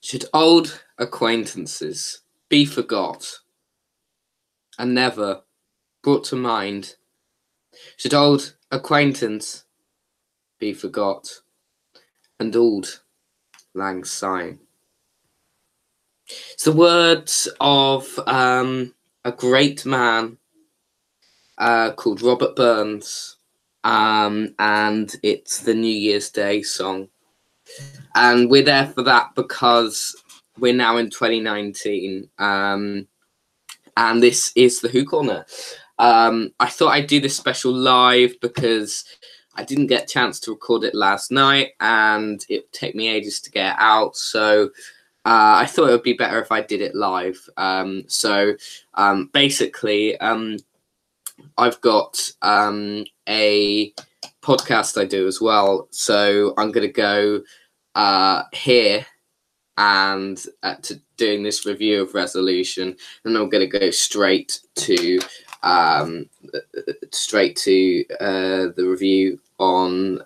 Should old acquaintances be forgot and never brought to mind? Should old acquaintance be forgot and auld lang syne? It's the words of a great man called Robert Burns, and it's the New Year's Day song. And we're there for that because we're now in 2019, and this is the Who Corner. I thought I'd do this special live because I didn't get a chance to record it last night, and it would take me ages to get out. So I thought it would be better if I did it live. Basically, I've got a podcast I do as well. So I'm going to go here and to doing this review of Resolution, and I'm going to go straight to the review on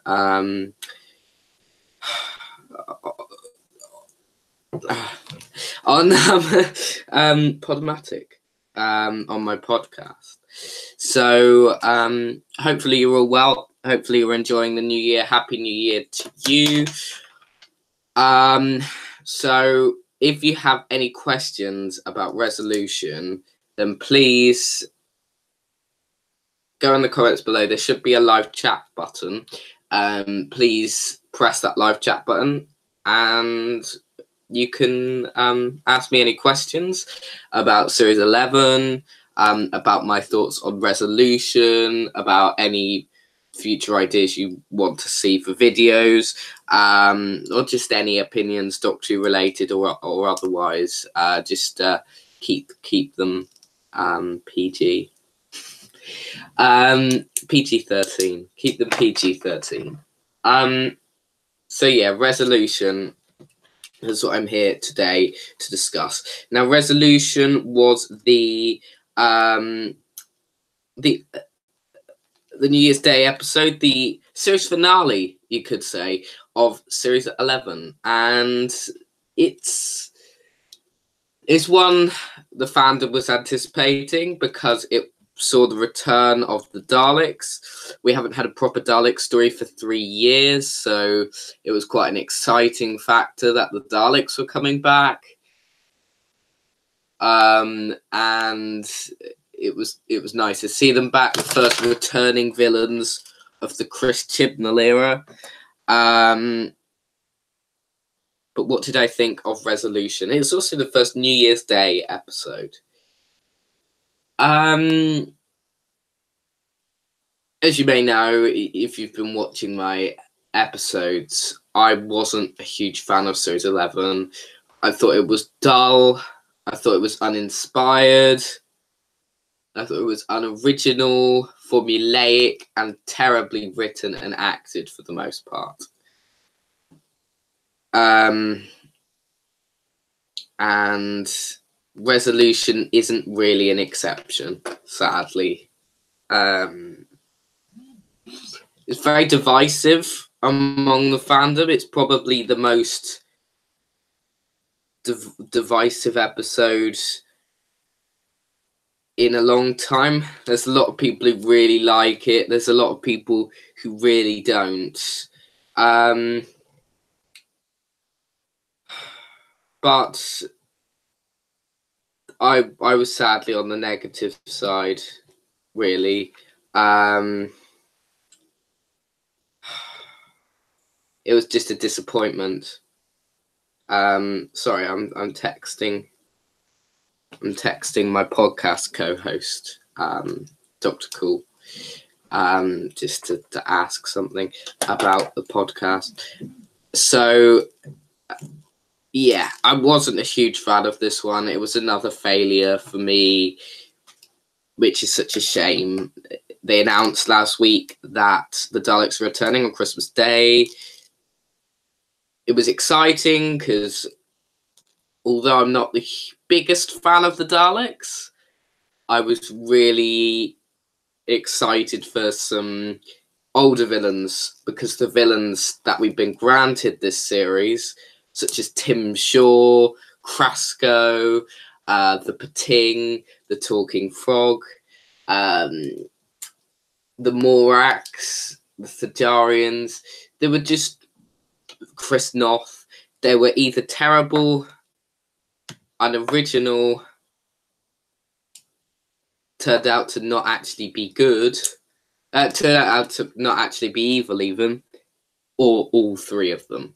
Podomatic, on my podcast. So hopefully you're all well. Hopefully you're enjoying the new year. Happy New Year to you. So if you have any questions about Resolution, then please go in the comments below. There should be a live chat button. Please press that live chat button and you can ask me any questions about Series 11, about my thoughts on Resolution, about any future ideas you want to see for videos, or just any opinions, Doctor Who related or otherwise. Just keep them PG. PG-13. Keep them PG-13. So yeah, Resolution is what I'm here today to discuss. Now, Resolution was the New Year's Day episode, the series finale, you could say, of Series 11, and it's one the fandom was anticipating because it saw the return of the Daleks. We haven't had a proper Dalek story for 3 years, so it was quite an exciting factor that the Daleks were coming back. And it was nice to see them back, the first returning villains of the Chris Chibnall era. But what did I think of Resolution? It was also the first New Year's Day episode. As you may know, if you've been watching my episodes, I wasn't a huge fan of Series 11. I thought it was dull. I thought it was uninspired. I thought it was unoriginal, formulaic, and terribly written and acted for the most part. And Resolution isn't really an exception, sadly. It's very divisive among the fandom. It's probably the most divisive episode in a long time. There's a lot of people who really like it. There's a lot of people who really don't. But I was sadly on the negative side, really. It was just a disappointment. Sorry, I'm texting my podcast co-host, Dr. Cool, just to ask something about the podcast. So yeah, I wasn't a huge fan of this one. It was another failure for me, which is such a shame. They announced last week that the Daleks are returning on Christmas Day. It was exciting because although I'm not the biggest fan of the Daleks, I was really excited for some older villains, because the villains that we've been granted this series such as Tim Shaw, Krasko, the Pating, the Talking Frog, the Morax, the Thadarians. They were just Chris Noth. They were either terrible, unoriginal, turned out to not actually be good, turned out to not actually be evil even, or all three of them,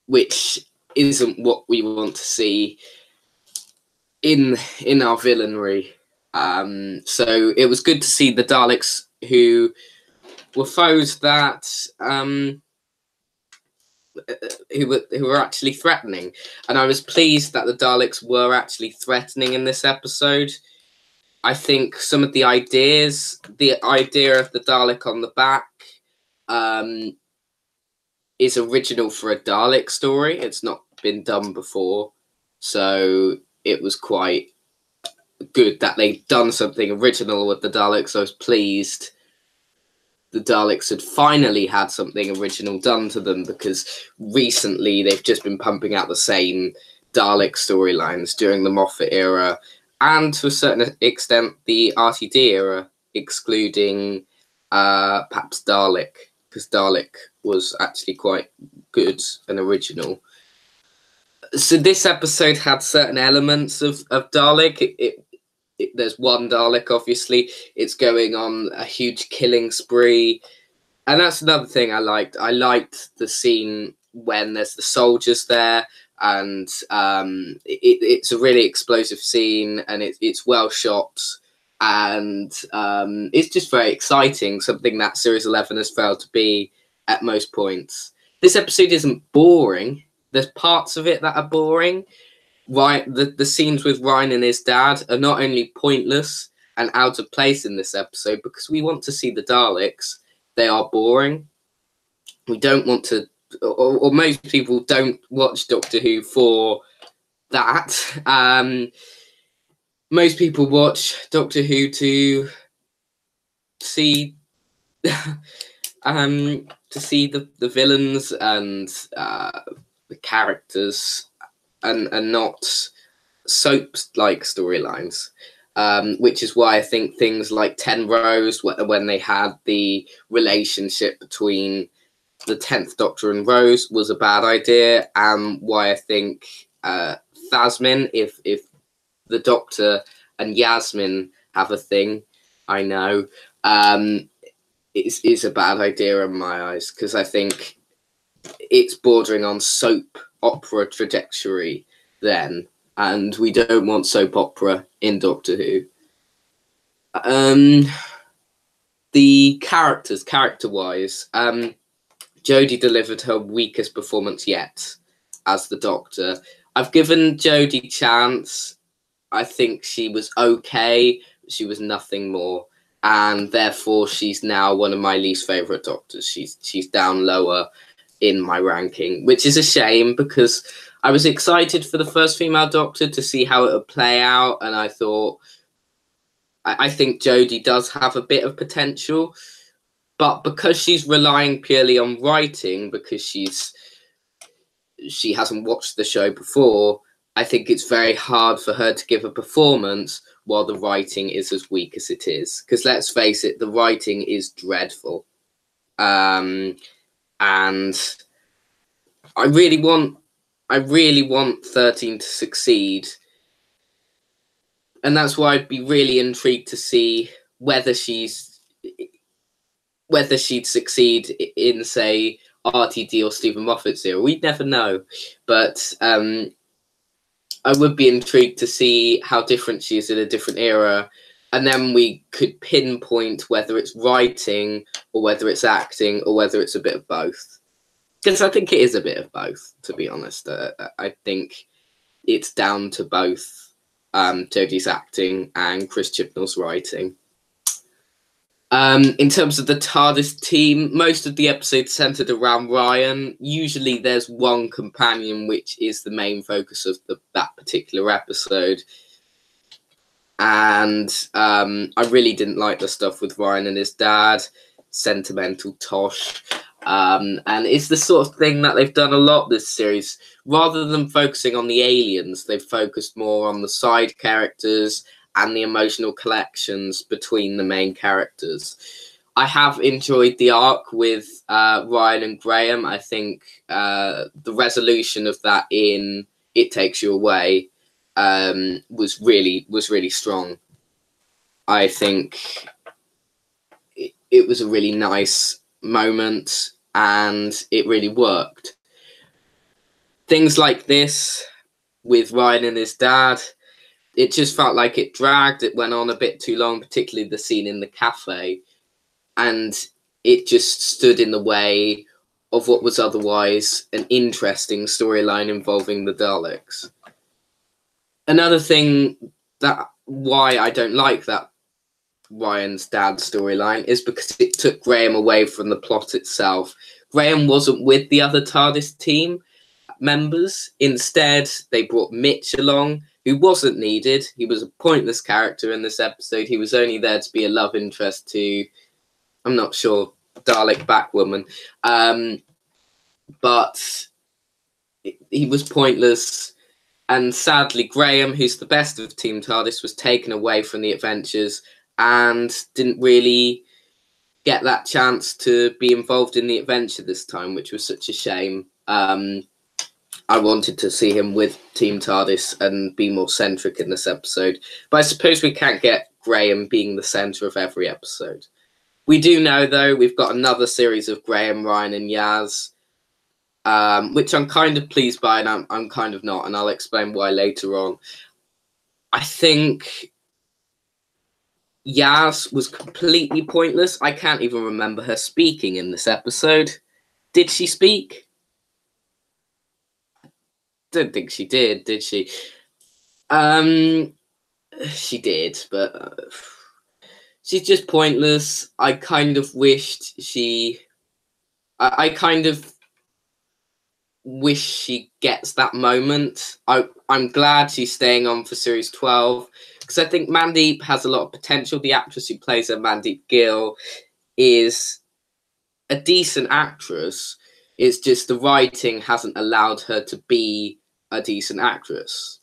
which isn't what we want to see in our villainry. So it was good to see the Daleks who were foes that who were actually threatening, and I was pleased that the Daleks were actually threatening in this episode. I think some of the ideas, the idea of the Dalek on the back, is original for a Dalek story. It's not been done before, so it was quite good that they'd done something original with the Daleks. I was pleased the Daleks had finally had something original done to them, because recently they've just been pumping out the same Dalek storylines during the Moffat era and to a certain extent the RTD era, excluding perhaps Dalek, because Dalek was actually quite good and original. So this episode had certain elements of Dalek. There's one Dalek, obviously. It's going on a huge killing spree. And that's another thing I liked. I liked the scene when there's the soldiers there, and it's a really explosive scene, and it's well shot, and it's just very exciting, something that Series 11 has failed to be at most points. This episode isn't boring. There's parts of it that are boring. Right, the scenes with Ryan and his dad are not only pointless and out of place in this episode because we want to see the Daleks. They are boring. We don't want to, or most people don't watch Doctor Who for that. Most people watch Doctor Who to see the villains and the characters, and not soap-like storylines, which is why I think things like 10 Rose, when they had the relationship between the 10th Doctor and Rose, was a bad idea, and why I think Thasmin, if the Doctor and Yasmin have a thing, I know, is a bad idea in my eyes, because I think it's bordering on soap opera trajectory then, and we don't want soap opera in Doctor Who. The character-wise, Jodie delivered her weakest performance yet as the Doctor. I've given Jodie a chance. I think she was okay, but she was nothing more, and therefore she's now one of my least favourite Doctors. She's down lower in my ranking, which is a shame, because I was excited for the first female Doctor to see how it would play out, and I thought, I think Jodie does have a bit of potential, but because she's relying purely on writing, because she hasn't watched the show before, I think it's very hard for her to give a performance while the writing is as weak as it is. Because let's face it, the writing is dreadful. And I really want 13 to succeed, and that's why I'd be really intrigued to see whether she'd succeed in, say, RTD or Stephen Moffat's era. We'd never know, but I would be intrigued to see how different she is in a different era, and then we could pinpoint whether it's writing or whether it's acting or whether it's a bit of both. Because I think it is a bit of both, to be honest. I think it's down to both Jodie's acting and Chris Chibnall's writing. In terms of the TARDIS team, most of the episodes centered around Ryan. Usually there's one companion which is the main focus of that particular episode. And I really didn't like the stuff with Ryan and his dad. Sentimental tosh. And it's the sort of thing that they've done a lot this series. Rather than focusing on the aliens, they've focused more on the side characters and the emotional connections between the main characters. I have enjoyed the arc with Ryan and Graham. I think the resolution of that in It Takes You Away was really strong. I think it was a really nice moment and it really worked. Things like this with Ryan and his dad, it just felt like it dragged. It went on a bit too long, particularly the scene in the cafe. And it just stood in the way of what was otherwise an interesting storyline involving the Daleks. Another thing that why I don't like that Ryan's dad storyline is because it took Graham away from the plot itself. Graham wasn't with the other TARDIS team members. Instead, they brought Mitch along, who wasn't needed. He was a pointless character in this episode. He was only there to be a love interest to, I'm not sure, Dalek Batwoman. But he was pointless. And sadly, Graham, who's the best of Team TARDIS, was taken away from the adventures and didn't really get that chance to be involved in the adventure this time, which was such a shame. I wanted to see him with Team TARDIS and be more centric in this episode. But I suppose we can't get Graham being the centre of every episode. We do know, though, we've got another series of Graham, Ryan and Yaz, which I'm kind of pleased by and I'm kind of not, and I'll explain why later on. I think Yaz was completely pointless. I can't even remember her speaking in this episode. Did she speak? Don't think she did she? She did, but she's just pointless. I kind of wished she... I kind of wish she gets that moment. I'm glad she's staying on for Series 12, because I think Mandeep has a lot of potential. The actress who plays her, Mandeep Gill, is a decent actress. It's just the writing hasn't allowed her to be a decent actress.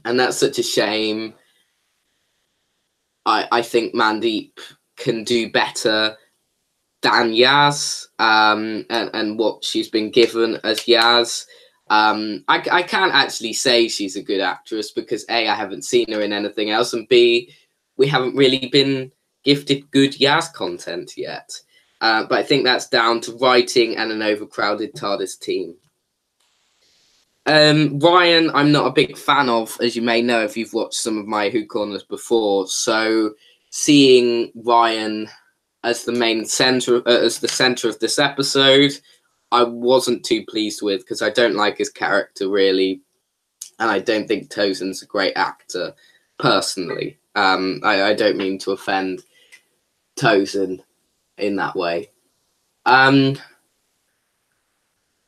And that's such a shame. I think Mandeep can do better than Yaz, and what she's been given as Yaz. I can't actually say she's a good actress because A, I haven't seen her in anything else, and B, we haven't really been gifted good Yaz content yet. But I think that's down to writing and an overcrowded TARDIS team. Ryan, I'm not a big fan of, as you may know if you've watched some of my Who Corners before. So seeing Ryan as the main center, as the center of this episode, I wasn't too pleased with, because I don't like his character really, and I don't think Tozin's a great actor personally. I don't mean to offend Tozin in that way.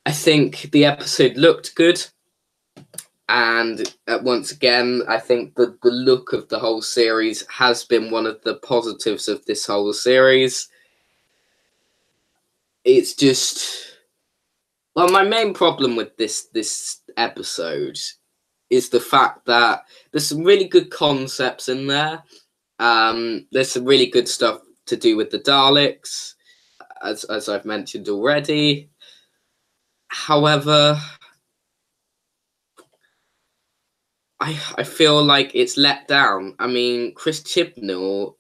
I think the episode looked good, and once again, I think the look of the whole series has been one of the positives of this whole series. It's just, well, my main problem with this episode is the fact that there's some really good concepts in there. There's some really good stuff to do with the Daleks, as I've mentioned already. However, I feel like it's let down. I mean, Chris Chibnall,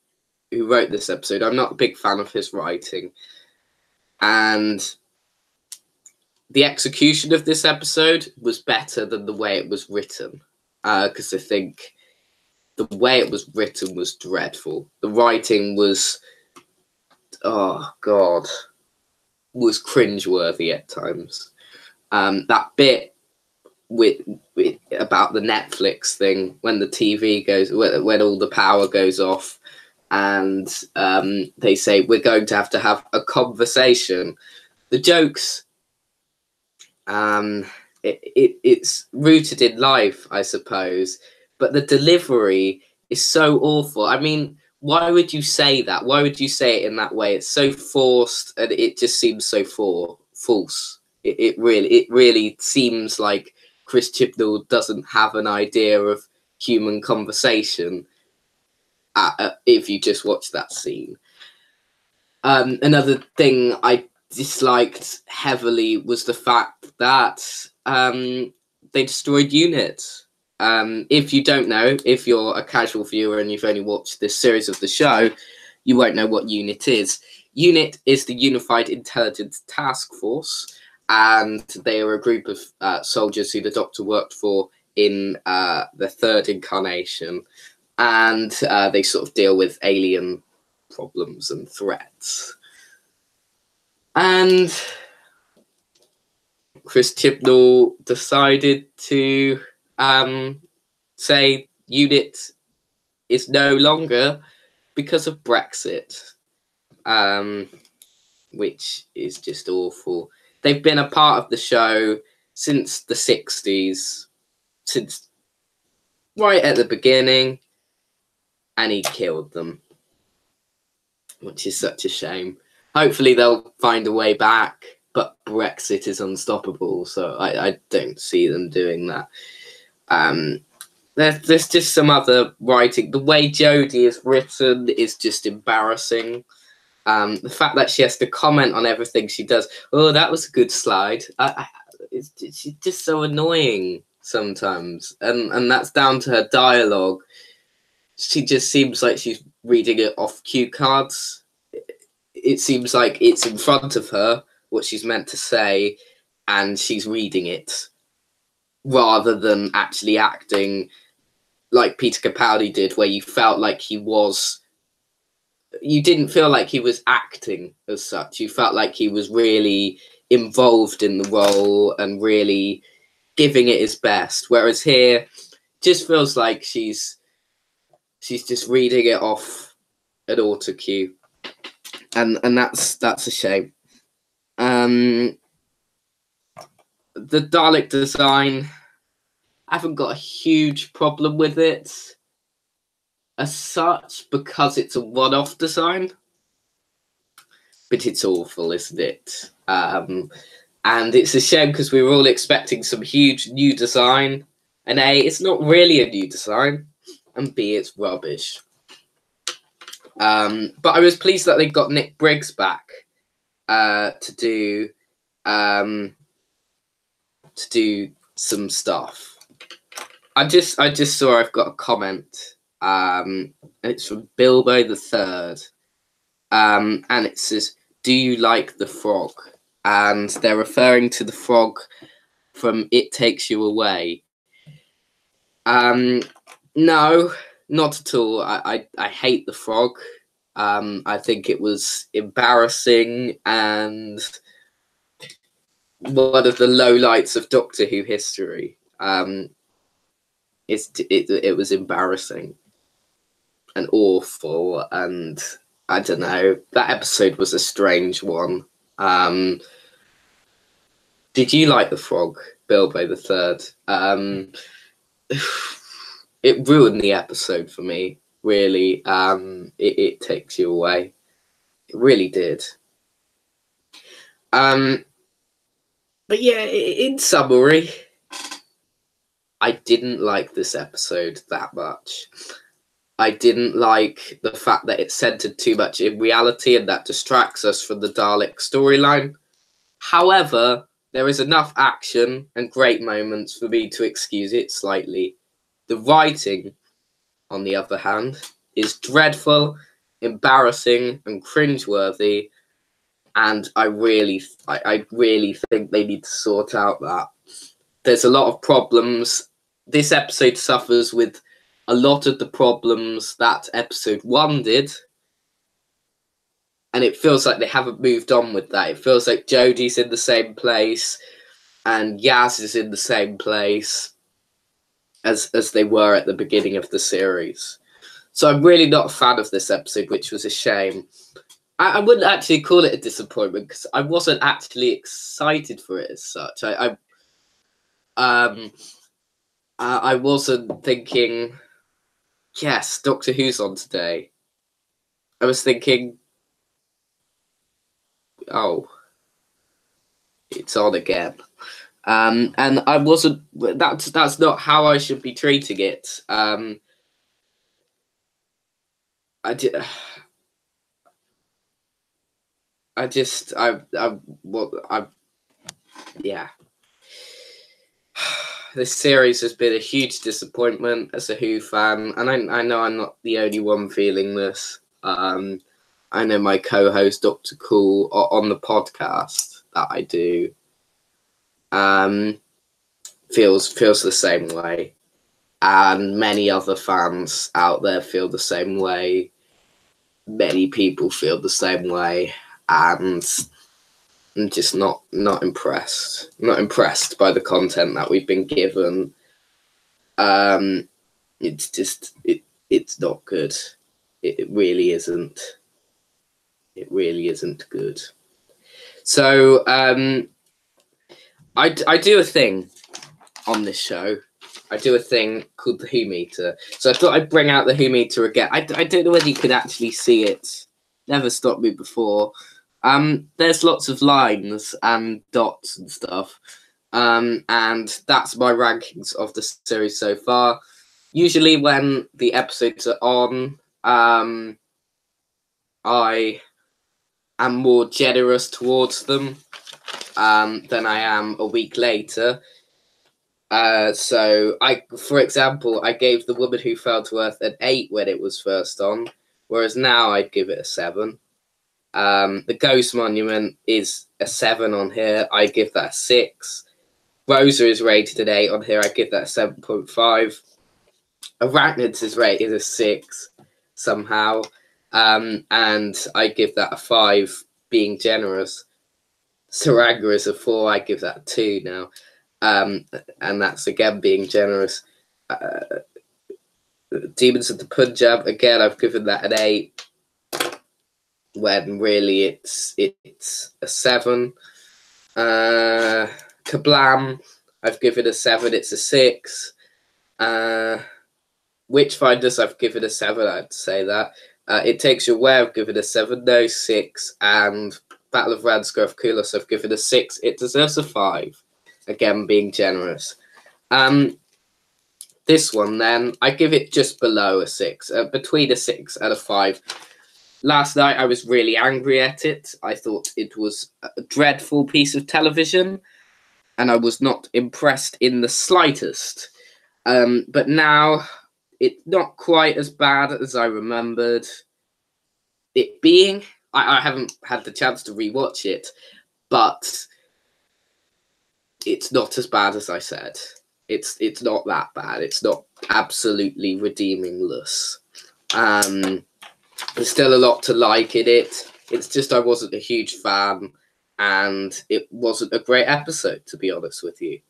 who wrote this episode, I'm not a big fan of his writing. And the execution of this episode was better than the way it was written. Because I think the way it was written was dreadful. The writing was, oh God, was cringeworthy at times. That bit with about the Netflix thing, when the TV goes, when all the power goes off, and they say we're going to have a conversation. The jokes, it's rooted in life, I suppose, but the delivery is so awful. I mean, why would you say that? Why would you say it in that way? It's so forced, and it just seems so false. It really seems like Chris Chibnall doesn't have an idea of human conversation if you just watch that scene. Another thing I disliked heavily was the fact that they destroyed UNIT. If you don't know, if you're a casual viewer and you've only watched this series of the show, you won't know what UNIT is. UNIT is the Unified Intelligence Task Force, and they are a group of soldiers who the Doctor worked for in the third incarnation, and they sort of deal with alien problems and threats. And Chris Chibnall decided to say UNIT is no longer because of Brexit, which is just awful. They've been a part of the show since the 60s, since right at the beginning, and he killed them, which is such a shame. Hopefully they'll find a way back, but Brexit is unstoppable, so I don't see them doing that. There's just some other writing. The way Jodie is written is just embarrassing. The fact that she has to comment on everything she does. Oh, that was a good slide. She's just so annoying sometimes, and that's down to her dialogue. She just seems like she's reading it off cue cards. It seems like it's in front of her, what she's meant to say, and she's reading it, rather than actually acting like Peter Capaldi did, where you felt like he was... You didn't feel like he was acting as such. You felt like he was really involved in the role and really giving it his best. Whereas here, just feels like she's just reading it off an auto cue, and that's a shame. The Dalek design, I haven't got a huge problem with it as such, because it's a one-off design, but it's awful, isn't it? And it's a shame because we were all expecting some huge new design, and A, it's not really a new design, and B, it's rubbish. But I was pleased that they got Nick Briggs back to do some stuff. I just saw I've got a comment. It's from Bilbo the Third, and it says, "Do you like the frog?" And they're referring to the frog from It Takes You Away. No, not at all. I hate the frog. I think it was embarrassing and one of the lowlights of Doctor Who history. It was embarrassing and awful, and I don't know. That episode was a strange one. Did you like the frog, Bilbo the Third? It ruined the episode for me, really. It takes you away. It really did. But yeah, in summary, I didn't like this episode that much. I didn't like the fact that it centered too much in reality, and that distracts us from the Dalek storyline. However, there is enough action and great moments for me to excuse it slightly. The writing, on the other hand, is dreadful, embarrassing, and cringeworthy, and I really think they need to sort out that. There's a lot of problems. This episode suffers with a lot of the problems that episode 1 did, and it feels like they haven't moved on with that. It feels like Jodie's in the same place and Yaz is in the same place as they were at the beginning of the series. So I'm really not a fan of this episode, which was a shame. I wouldn't actually call it a disappointment because I wasn't actually excited for it as such. I wasn't thinking, yes, Doctor Who's on today. I was thinking, oh, it's on again. And I wasn't. That's not how I should be treating it. I did. Yeah. This series has been a huge disappointment as a Who fan, and I know I'm not the only one feeling this. I know my co-host Dr. Cool on the podcast that I do feels the same way, and many other fans out there feel the same way. Many people feel the same way, and I'm just not impressed. Not impressed by the content that we've been given. It's just it's not good. It really isn't. It really isn't good. So I do a thing on this show. I do a thing called the Who Meter. So I thought I'd bring out the Who Meter again. I don't know whether you could actually see it. Never stopped me before. There's lots of lines and dots and stuff. And that's my rankings of the series so far. Usually when the episodes are on, I am more generous towards them than I am a week later. So for example, I gave The Woman Who Fell to Earth an 8 when it was first on, whereas now I'd give it a 7. The Ghost Monument is a 7 on here. I give that a 6. Rosa is rated an 8 on here. I give that a 7.5. Arachnids is rated a 6 somehow. And I give that a 5, being generous. Saranga is a 4. I give that a 2 now. And that's again being generous. Demons of the Punjab, again, I've given that an 8. When really it's a 7. Kablam, I've given a 7. It's a 6. Witchfinders, I've given a 7. I'd say that. It Takes You Away, I've given a 7. No, 6. And Battle of Ranskirth Kulos, I've given a 6. It deserves a 5. Again, being generous. This one, then, I give it just below a 6. Between a 6 and a 5. Last night, I was really angry at it. I thought it was a dreadful piece of television, and I was not impressed in the slightest. But now, it's not quite as bad as I remembered it being. I haven't had the chance to rewatch it, but it's not as bad as I said. It's not that bad. It's not absolutely redeemingless. There's still a lot to like in it. It's just I wasn't a huge fan, and it wasn't a great episode, to be honest with you.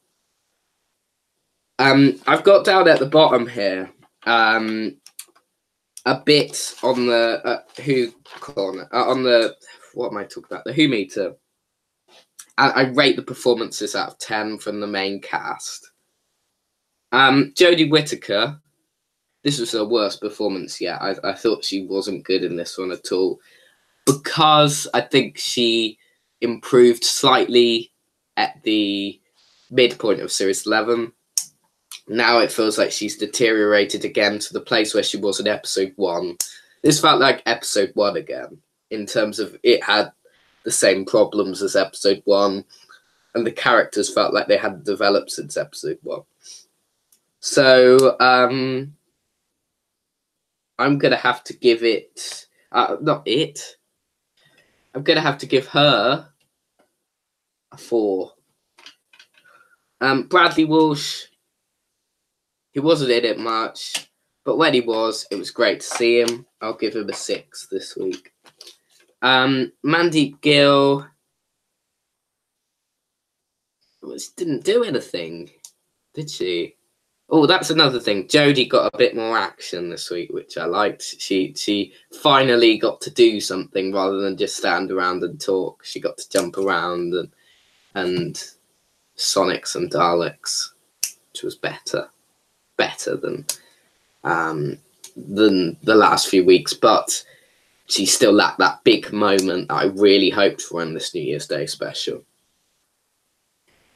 I've got down at the bottom here a bit on the Who corner, on the, what am I talking about? The Who Meter. I rate the performances out of 10 from the main cast. Jodie Whittaker, this was her worst performance yet. I thought she wasn't good in this one at all, because I think she improved slightly at the midpoint of Series 11. Now it feels like she's deteriorated again to the place where she was in Episode 1. This felt like Episode 1 again, in terms of it had the same problems as Episode 1, and the characters felt like they hadn't developed since Episode 1. So, I'm going to have to give it... I'm going to have to give her a 4. Bradley Walsh, he wasn't in it much, but when he was, it was great to see him. I'll give him a 6 this week. Mandeep Gill didn't do anything, did she? Oh, that's another thing. Jodie got a bit more action this week, which I liked. She finally got to do something rather than just stand around and talk. She got to jump around and Sonics and Daleks, which was better than the last few weeks. But she still lacked that big moment that I really hoped for in this New Year's Day special.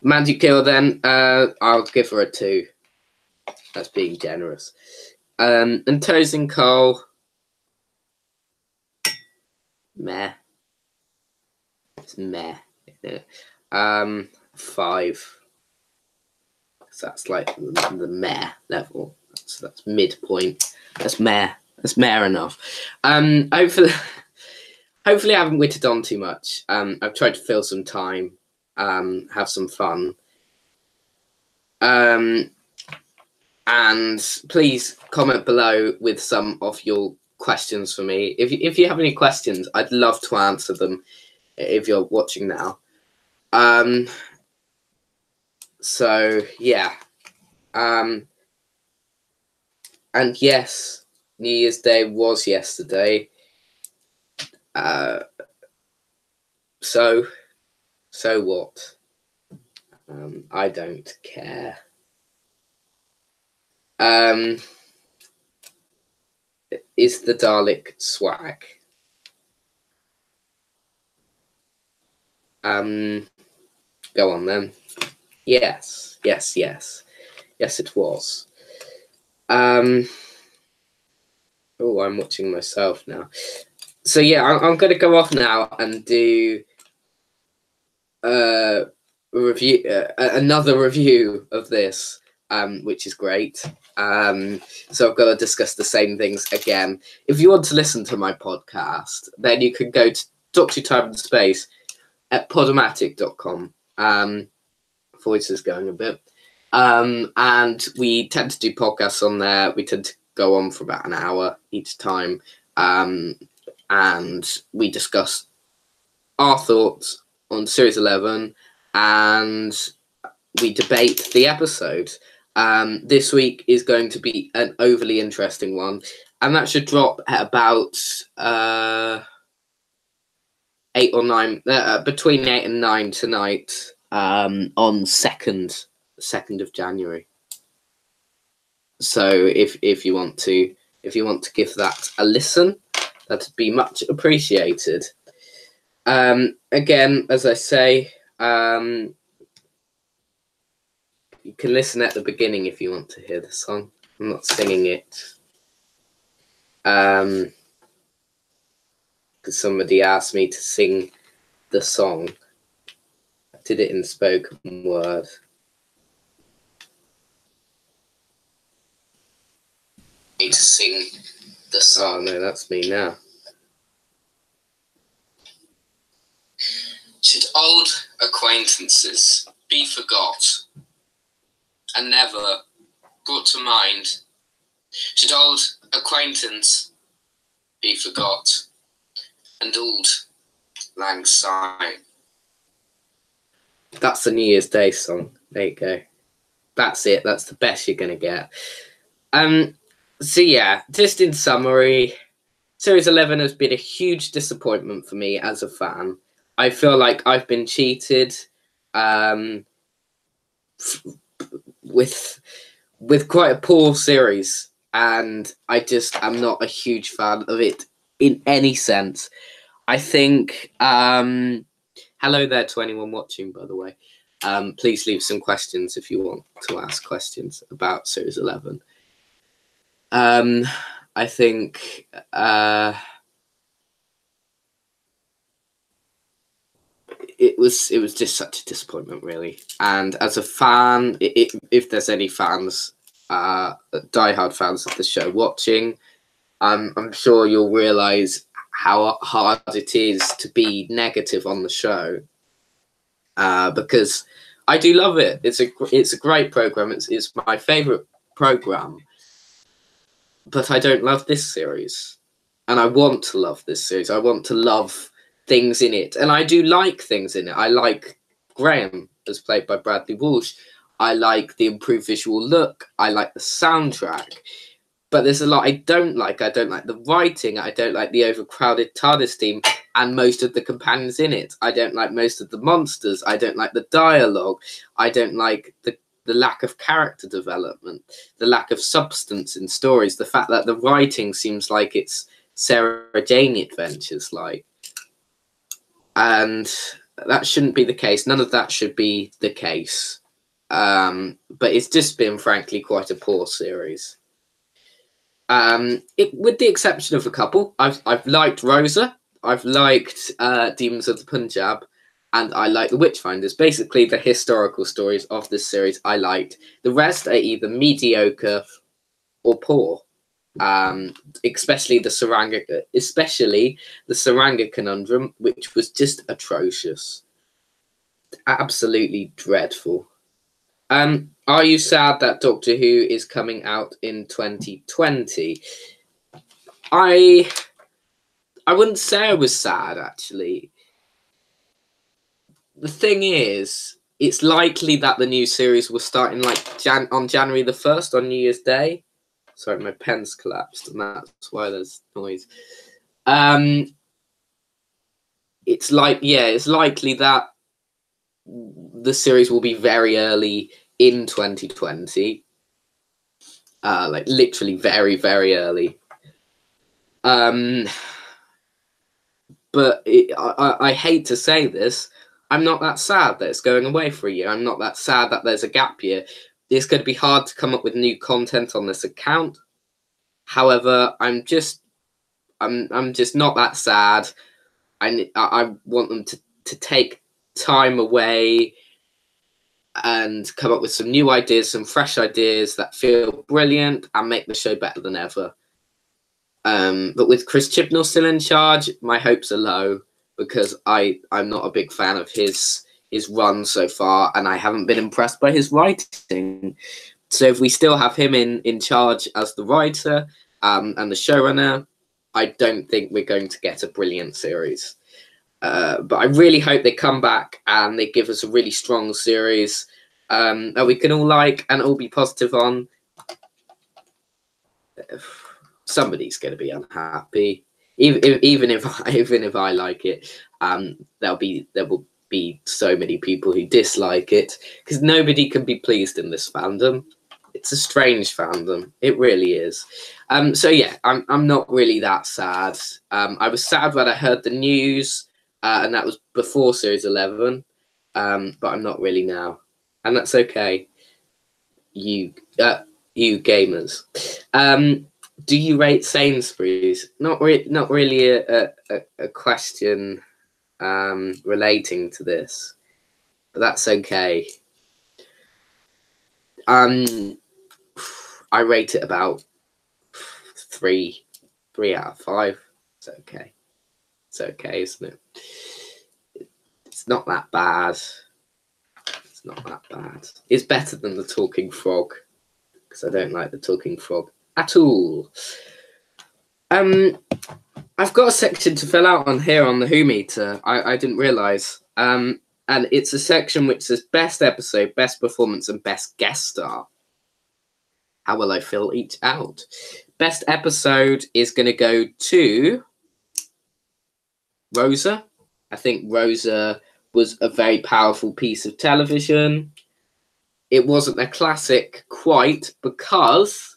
Mandy Kill, then, I'll give her a 2. That's being generous. And Tosin Cole, meh. It's meh. 5. So that's like the meh level. That's midpoint. That's meh. That's meh enough. Hopefully I haven't witted on too much. I've tried to fill some time, have some fun. And please comment below with some of your questions for me. If you have any questions, I'd love to answer them if you're watching now. So yeah. And yes, New Year's Day was yesterday. So what? I don't care. Is the Dalek swag? Go on then. Yes, it was. Oh, I'm watching myself now. So yeah, I'm going to go off now and do another review of this, which is great. So I've got to discuss the same things again. If you want to listen to my podcast, then you can go to Dr. Time and Space at podomatic.com. Voice is going a bit. And we tend to do podcasts on there. We tend to go on for about an hour each time. And we discuss our thoughts on Series 11 and we debate the episode. This week is going to be an overly interesting one, and that should drop at about 8 or 9, between 8 and 9 tonight, on 2nd of January. So if you want to give that a listen, that'd be much appreciated. Again, as I say, you can listen at the beginning if you want to hear the song. I'm not singing it. Because somebody asked me to sing the song. I did it in spoken word. To sing the song. Oh no, that's me now. Should old acquaintances be forgot and never brought to mind? Should old acquaintance be forgot and auld lang syne? That's the New Year's Day song. There you go. That's it. That's the best you're gonna get. So yeah, just in summary, Series 11 has been a huge disappointment for me as a fan. I feel like I've been cheated with quite a poor series, and I just am not a huge fan of it in any sense. I think, hello there to anyone watching, by the way. Please leave some questions if you want to ask questions about Series 11. I think it was just such a disappointment, really. And as a fan, if there's any fans, diehard fans of the show watching, I'm sure you'll realise how hard it is to be negative on the show, because I do love it. It's a great program. It's my favourite program. But I don't love this series, and I want to love this series. I want to love things in it, and I do like things in it. I like Graham, as played by Bradley Walsh. I like the improved visual look. I like the soundtrack. But there's a lot I don't like. I don't like the writing. I don't like the overcrowded TARDIS team and most of the companions in it. I don't like most of the monsters. I don't like the dialogue. I don't like the lack of character development, the lack of substance in stories, the fact that the writing seems like it's Sarah Jane adventures like. And that shouldn't be the case. None of that should be the case. But it's just been, frankly, quite a poor series. With the exception of a couple. I've liked Rosa. I've liked Demons of the Punjab. And I like the Witchfinders. Basically, the historical stories of this series I liked. The rest are either mediocre or poor. Especially the Saranga Conundrum, which was just atrocious. Absolutely dreadful. Are you sad that Doctor Who is coming out in 2020? I wouldn't say I was sad, actually. The thing is, it's likely that the new series will start in like on January the 1st, on New Year's Day. Sorry, my pen's collapsed, and that's why there's noise. It's likely that the series will be very early in 2020. Like literally very, very early. But I hate to say this, I'm not that sad that it's going away for a year. I'm not that sad that there's a gap year. It's going to be hard to come up with new content on this account. However, I'm just not that sad. I want them to take time away and come up with some new ideas, some fresh ideas that feel brilliant and make the show better than ever. But with Chris Chibnall still in charge, my hopes are low because I'm not a big fan of his run so far, and I haven't been impressed by his writing. So if we still have him in charge as the writer and the showrunner, I don't think we're going to get a brilliant series. But I really hope they come back and they give us a really strong series that we can all like and all be positive on. Somebody's going to be unhappy, even if I like it. There will be so many people who dislike it because nobody can be pleased in this fandom. It's a strange fandom. It really is. So yeah, I'm not really that sad. I was sad when I heard the news, and that was before Series 11. But I'm not really now, and that's okay. You gamers. Do you rate Sainsbury's? Not really a question relating to this, but that's okay. I rate it about 3 out of 5. It's okay. It's okay, isn't it? It's not that bad. It's not that bad. It's better than the Talking Frog, because I don't like the Talking Frog at all. I've got a section to fill out on here on the Who meter. I didn't realise. And it's a section which says best episode, best performance, and best guest star. How will I fill each out? Best episode is going to go to Rosa. I think Rosa was a very powerful piece of television. It wasn't a classic quite because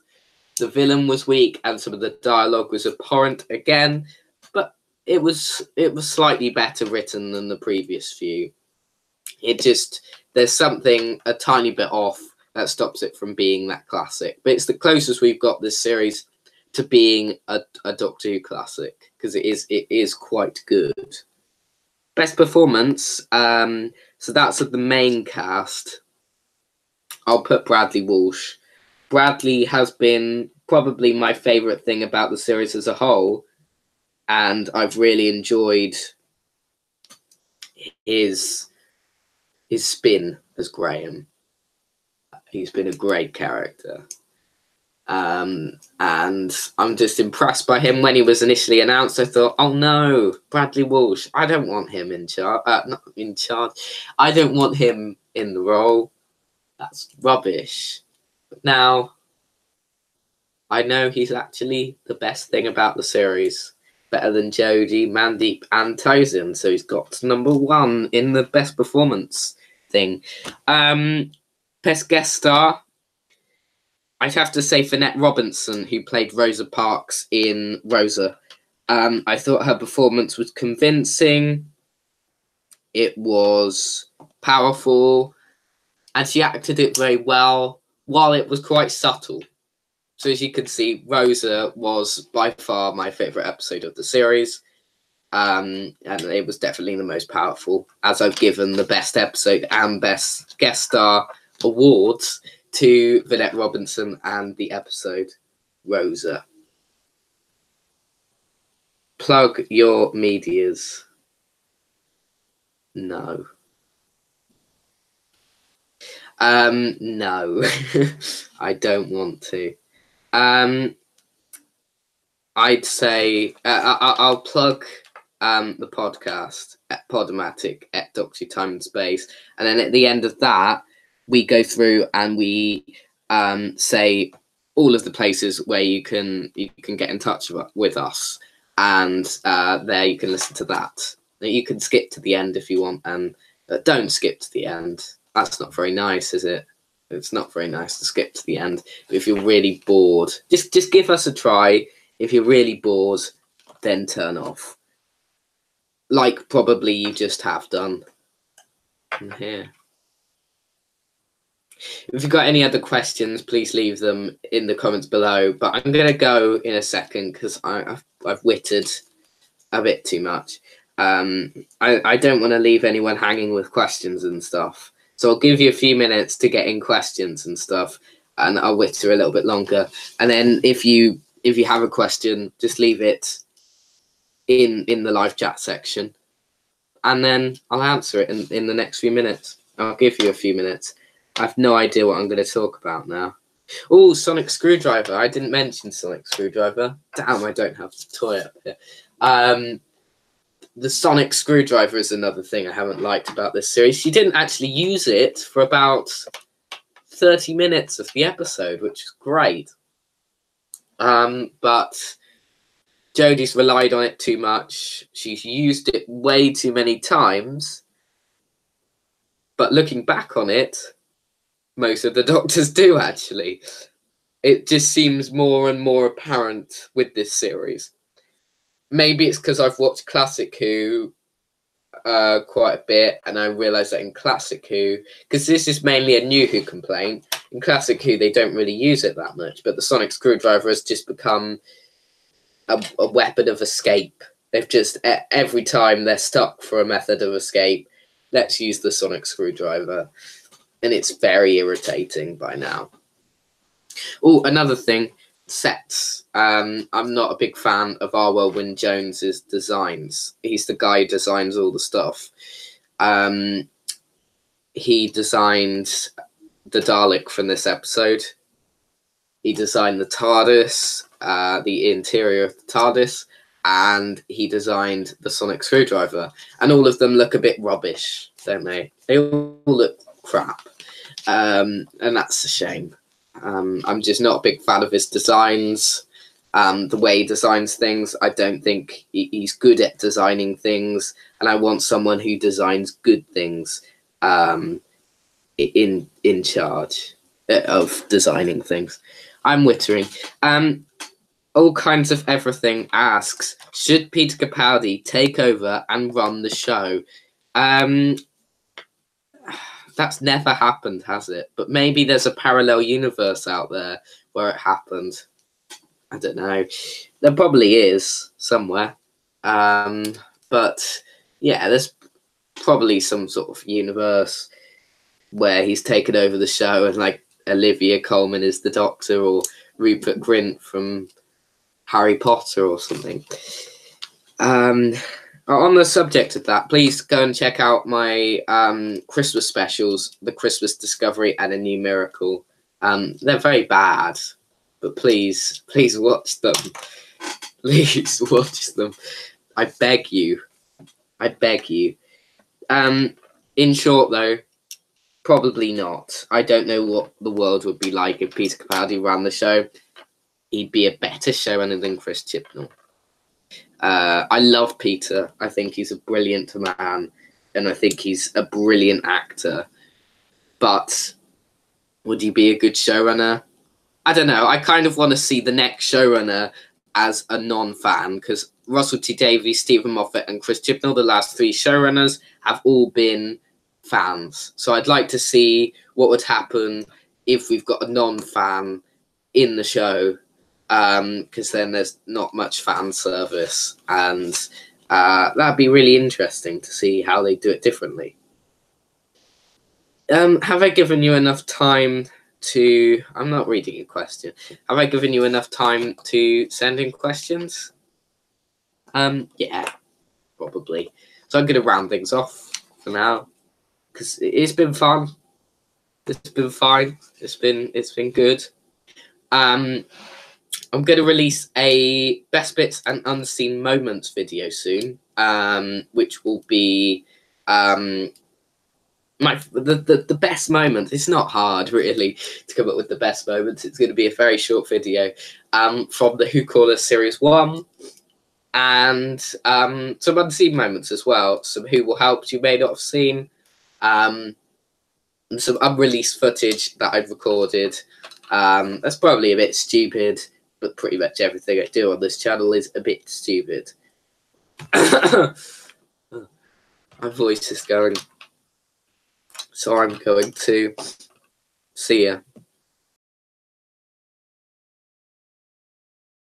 the villain was weak and some of the dialogue was abhorrent again, but it was slightly better written than the previous few. There's something a tiny bit off that stops it from being that classic. But it's the closest we've got this series to being a Doctor Who classic, because it is quite good. Best performance, so that's of the main cast. I'll put Bradley Walsh. Bradley has been probably my favourite thing about the series as a whole, and I've really enjoyed his spin as Graham. He's been a great character. And I'm just impressed by him. When he was initially announced, I thought, oh no, Bradley Walsh. I don't want him in charge. Not in charge. I don't want him in the role. That's rubbish. But now, I know he's actually the best thing about the series. Better than Jodie, Mandeep, and Tosin. So he's got to #1 in the best performance thing. Best guest star, I'd have to say Finette Robinson, who played Rosa Parks in Rosa. I thought her performance was convincing. It was powerful, and she acted it very well, while it was quite subtle. So as you can see, Rosa was by far my favourite episode of the series. And it was definitely the most powerful, as I've given the best episode and best guest star awards to Vinette Robinson and the episode Rosa. Plug your medias. No. No. I don't want to. I'd say I'll plug the podcast at Podomatic at Doctor Time and Space, and then at the end of that we go through and we say all of the places where you can get in touch with us, and there you can listen to that. You can skip to the end if you want, and don't skip to the end. That's not very nice, is it? It's not very nice to skip to the end. But if you're really bored, just give us a try. If you're really bored, then turn off. Like probably you just have done. Here. If you've got any other questions, please leave them in the comments below. But I'm going to go in a second because I've wittered a bit too much. I don't want to leave anyone hanging with questions and stuff. So I'll give you a few minutes to get in questions and stuff, and I'll witter a little bit longer. And then if you have a question, just leave it in the live chat section, and then I'll answer it in the next few minutes. I'll give you a few minutes. I have no idea what I'm going to talk about now. Oh, Sonic Screwdriver. I didn't mention Sonic Screwdriver. Damn, I don't have the toy up here. The Sonic Screwdriver is another thing I haven't liked about this series. She didn't actually use it for about 30 minutes of the episode, which is great. But Jodie's relied on it too much. She's used it way too many times. But looking back on it, most of the Doctors do, actually. It just seems more and more apparent with this series. Maybe it's because I've watched Classic Who quite a bit, and I realise that in Classic Who, because this is mainly a New Who complaint, in Classic Who they don't really use it that much, but the Sonic Screwdriver has just become a weapon of escape. They've just, every time they're stuck for a method of escape, let's use the Sonic Screwdriver. And it's very irritating by now. Oh, another thing, sets. I'm not a big fan of Arwell Wynne-Jones's designs. He's the guy who designs all the stuff. He designed the Dalek from this episode. He designed the TARDIS, the interior of the TARDIS, and he designed the Sonic Screwdriver. And all of them look a bit rubbish, don't they? They all look crap. And that's a shame. I'm just not a big fan of his designs. The way he designs things, I don't think he's good at designing things, and I want someone who designs good things in charge of designing things. I'm wittering. All Kinds of Everything asks, should Peter Capaldi take over and run the show? That's never happened, has it? But maybe there's a parallel universe out there where it happened. I don't know. There probably is somewhere. But yeah, there's probably some sort of universe where he's taken over the show and like Olivia Colman is the Doctor, or Rupert Grint from Harry Potter or something. On the subject of that, please go and check out my Christmas specials, The Christmas Discovery and A New Miracle. They're very bad, but please watch them. Please watch them. I beg you. I beg you. In short, though, probably not. I don't know what the world would be like if Peter Capaldi ran the show. He'd be a better showrunner than Chris Chibnall. I love Peter. I think he's a brilliant man, and I think he's a brilliant actor. But would he be a good showrunner? I don't know. I kind of want to see the next showrunner as a non-fan, because Russell T Davies, Stephen Moffat, and Chris Chibnall, the last 3 showrunners, have all been fans. So I'd like to see what would happen if we've got a non-fan in the show, because then there's not much fan service, and that'd be really interesting to see how they do it differently. Have I given you enough time to... I'm not reading a question. Have I given you enough time to send in questions? Yeah, probably. So I'm going to round things off for now, because it's been fun. It's been fine. It's been good. I'm going to release a Best Bits and Unseen Moments video soon, which will be the best moments. It's not hard, really, to come up with the best moments. It's going to be a very short video from the Who Call Us Series 1, and some unseen moments as well. Some Who Will Help you may not have seen, and some unreleased footage that I've recorded. That's probably a bit stupid, but pretty much everything I do on this channel is a bit stupid. My voice is going, so I'm going to see ya.